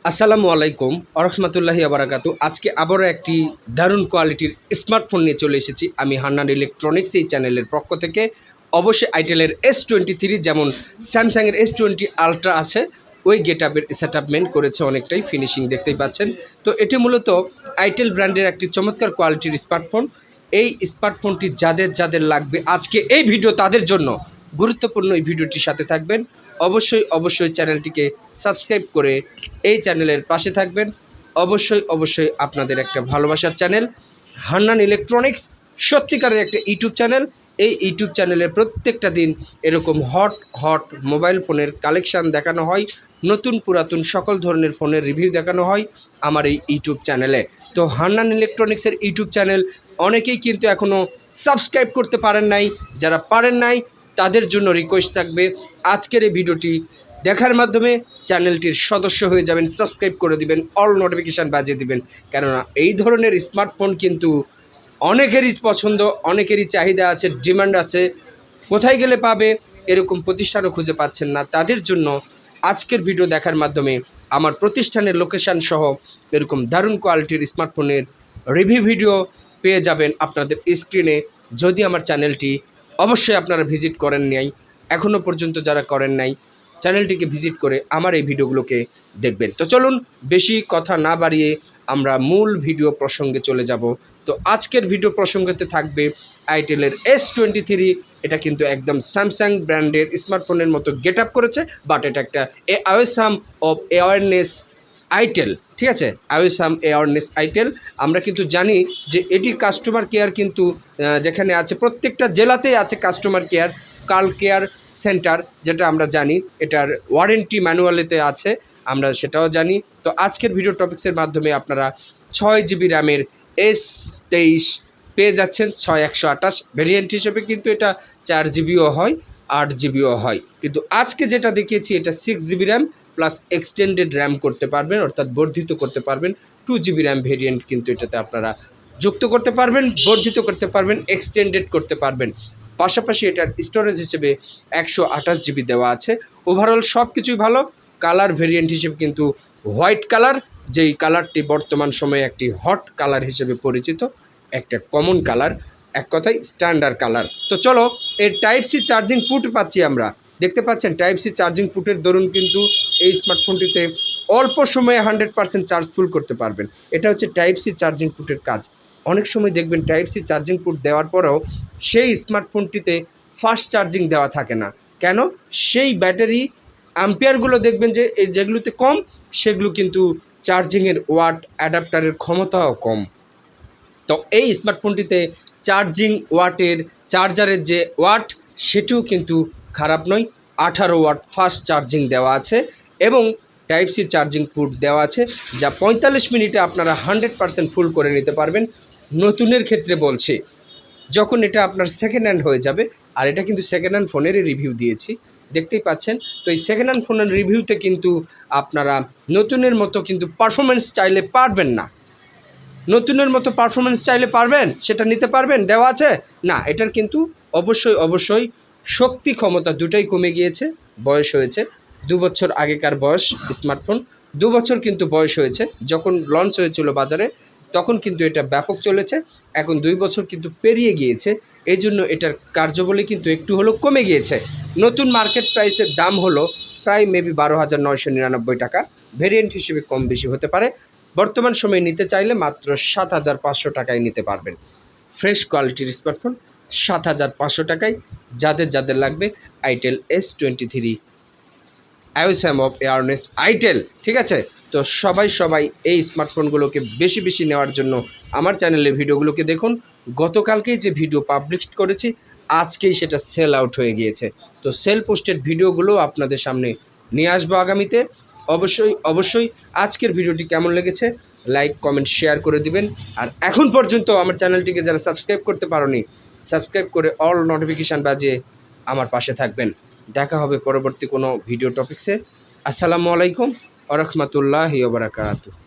আসসালামু আলাইকুম আরহামতুল্লাহি আবরাকাতু। আজকে আবারও একটি দারুণ কোয়ালিটির স্মার্টফোন নিয়ে চলে এসেছি আমি হান্নান ইলেকট্রনিক্স এই চ্যানেলের পক্ষ থেকে। অবশ্যই আইটেলের S23 যেমন স্যামসাংয়ের S20 আলট্রা আছে, ওই গেটআপের সেটআপমেন্ট করেছে, অনেকটাই ফিনিশিং দেখতেই পাচ্ছেন। তো এটি মূলত আইটেল ব্র্যান্ডের একটি চমৎকার কোয়ালিটির স্মার্টফোন। এই স্মার্টফোনটি যাদের যাদের লাগবে আজকে এই ভিডিও তাদের জন্য গুরুত্বপূর্ণ। এই ভিডিওটির সাথে থাকবেন, অবশ্যই চ্যানেলটিকে সাবস্ক্রাইব করে এই চ্যানেলের পাশে থাকবেন। অবশ্যই আপনাদের একটা ভালোবাসার চ্যানেল হান্নান ইলেকট্রনিক্স, সত্যিকারের একটা ইউটিউব চ্যানেল। এই ইউটিউব চ্যানেলে প্রত্যেকটা দিন এরকম হট মোবাইল ফোনের কালেকশান দেখানো হয়, নতুন পুরাতন সকল ধরনের ফোনের রিভিউ দেখানো হয় আমার এই ইউটিউব চ্যানেলে। তো হান্নান ইলেকট্রনিক্সের ইউটিউব চ্যানেল অনেকেই কিন্তু এখনও সাবস্ক্রাইব করতে পারেন নাই। যারা পারেন নাই তাদের জন্য রিকোয়েস্ট থাকবে, আজকের এই ভিডিওটি দেখার মাধ্যমে চ্যানেলটির সদস্য হয়ে যাবেন, সাবস্ক্রাইব করে দিবেন, অল নোটিফিকেশান বাজিয়ে দিবেন। কেননা এই ধরনের স্মার্টফোন কিন্তু অনেকেরই পছন্দ, অনেকেরই চাহিদা আছে, ডিমান্ড আছে। কোথায় গেলে পাবে এরকম প্রতিষ্ঠানও খুঁজে পাচ্ছেন না, তাদের জন্য আজকের ভিডিও দেখার মাধ্যমে আমার প্রতিষ্ঠানের লোকেশান সহ এরকম দারুণ কোয়ালিটির স্মার্টফোনের রিভিউ ভিডিও পেয়ে যাবেন আপনাদের স্ক্রিনে। যদি আমার চ্যানেলটি অবশ্যই আপনারা ভিজিট করেন নাই, এখনও পর্যন্ত যারা করেন নাই চ্যানেলটিকে ভিজিট করে আমার এই ভিডিওগুলোকে দেখবেন। তো চলুন বেশি কথা না বাড়িয়ে আমরা মূল ভিডিও প্রসঙ্গে চলে যাব। তো আজকের ভিডিও প্রসঙ্গতে থাকবে আইটেলের S23। এটা কিন্তু একদম স্যামসাং ব্র্যান্ডের স্মার্টফোনের মতো গেট আপ করেছে, বাট এটা একটা আওয়েসাম অফ অ্যাওয়ারনেস আইটেল, ঠিক আছে, আওয়েসাম অ্যাওয়ারনেস আইটেল। আমরা কিন্তু জানি যে এটির কাস্টমার কেয়ার কিন্তু যেখানে আছে প্রত্যেকটা জেলাতেই আছে কাস্টমার কেয়ার, কাল কেয়ার সেন্টার, যেটা আমরা জানি এটার ওয়ারেন্টি ম্যানুয়ালেতে আছে, আমরা সেটাও জানি। তো আজকের ভিডিও টপিক্সের মাধ্যমে আপনারা 6GB র্যামের S23 পেয়ে যাচ্ছেন 6128 ভেরিয়েন্ট হিসেবে। কিন্তু এটা 4GBও হয়, 8GBও হয়, কিন্তু আজকে যেটা দেখিয়েছি এটা 6GB RAM plus extended RAM করতে পারবেন, অর্থাৎ বর্ধিত করতে পারবেন। 2GB র্যাম ভেরিয়েন্ট কিন্তু এটাতে আপনারা যুক্ত করতে পারবেন, বর্ধিত করতে পারবেন, এক্সটেন্ডেড করতে পারবেন। পাশাপাশি এটার স্টোরেজ হিসেবে 128GB দেওয়া আছে। ওভারঅল সব কিছুই ভালো। কালার ভেরিয়েন্ট হিসেবে কিন্তু হোয়াইট কালার, যেই কালারটি বর্তমান সময়ে একটি হট কালার হিসেবে পরিচিত, একটা কমন কালার, এক কথায় স্ট্যান্ডার্ড কালার। তো চলো, এর টাইপ সি চার্জিং পুট পাচ্ছি আমরা, দেখতে পাচ্ছেন টাইপ সি চার্জিং পুটের দরুন কিন্তু এই স্মার্টফোনটিতে অল্প সময়ে 100% চার্জ ফুল করতে পারবেন। এটা হচ্ছে টাইপ সি চার্জিং পুটের কাজ। অনেক সময় দেখবেন টাইপ সি চার্জিং পুট দেওয়ার পরেও সেই স্মার্টফোনটিতে ফাস্ট চার্জিং দেওয়া থাকে না। কেন? সেই ব্যাটারি অ্যাম্পিয়ারগুলো দেখবেন যে যেগুলোতে কম, সেগুলো কিন্তু চার্জিংয়ের ওয়াট অ্যাডাপ্টারের ক্ষমতাও কম। তো এই স্মার্টফোনটিতে চার্জিং ওয়াটের, চার্জারের যে ওয়াট, সেটিও কিন্তু খারাপ নয়। 18 ওয়াট ফাস্ট চার্জিং দেওয়া আছে এবং টাইপ সি চার্জিং পুট দেওয়া আছে, যা 45 মিনিটে আপনারা 100% ফুল করে নিতে পারবেন। নতুনের ক্ষেত্রে বলছি, যখন এটা আপনার সেকেন্ড হ্যান্ড হয়ে যাবে, আর এটা কিন্তু সেকেন্ড হ্যান্ড ফোনেরই রিভিউ দিয়েছি, দেখতেই পাচ্ছেন। তো এই সেকেন্ড হ্যান্ড ফোনের রিভিউতে কিন্তু আপনারা নতুনের মতো কিন্তু পারফরমেন্স চাইলে পারবেন না। নতুনের মতো পারফরমেন্স চাইলে পারবেন, সেটা নিতে পারবেন, দেওয়া আছে না। এটার কিন্তু অবশ্যই শক্তি ক্ষমতা দুটাই কমে গিয়েছে, বয়স হয়েছে 2 বছর আগেকার বয়স স্মার্টফোন, 2 বছর কিন্তু বয়স হয়েছে। যখন লঞ্চ হয়েছিল বাজারে তখন কিন্তু এটা ব্যাপক চলেছে, এখন 2 বছর কিন্তু পেরিয়ে গিয়েছে, এই জন্য এটার কার্যবলী কিন্তু একটু হলেও কমে গিয়েছে। নতুন মার্কেট প্রাইসের দাম হলো প্রায় মেবি 12,999 টাকা, ভেরিয়েন্ট হিসেবে কম বেশি হতে পারে। বর্তমান সময়ে নিতে চাইলে মাত্র 7,500 টাকায় নিতে পারবেন ফ্রেশ কোয়ালিটির স্মার্টফোন, 7,500 টাকায়। যাদের লাগবে itel S23 awesome of awareness itel, ঠিক আছে। তো সবাই এই স্মার্টফোনগুলোকে বেশি নেওয়ার জন্য আমার চ্যানেলে ভিডিওগুলোকে দেখুন। গতকালকেই যে ভিডিও পাবলিশ করেছি, আজকেই সেটা সেল আউট হয়ে গিয়েছে। তো সেল পোস্টেড ভিডিওগুলো আপনাদের সামনে নিয়ে আসবো আগামীতে। অবশ্যই আজকের ভিডিওটি কেমন লেগেছে লাইক কমেন্ট শেয়ার করে দিবেন। আর এখন পর্যন্ত আমার চ্যানেলটিকে যারা সাবস্ক্রাইব করতে পারোনি, সাবস্ক্রাইব করে অল নোটিফিকেশান বাজিয়ে আমার পাশে থাকবেন। দেখা হবে পরবর্তী কোনো ভিডিও টপিক্সে। আসসালামু আলাইকুম ওয়া রাহমাতুল্লাহি ওয়া বারাকাতুহু।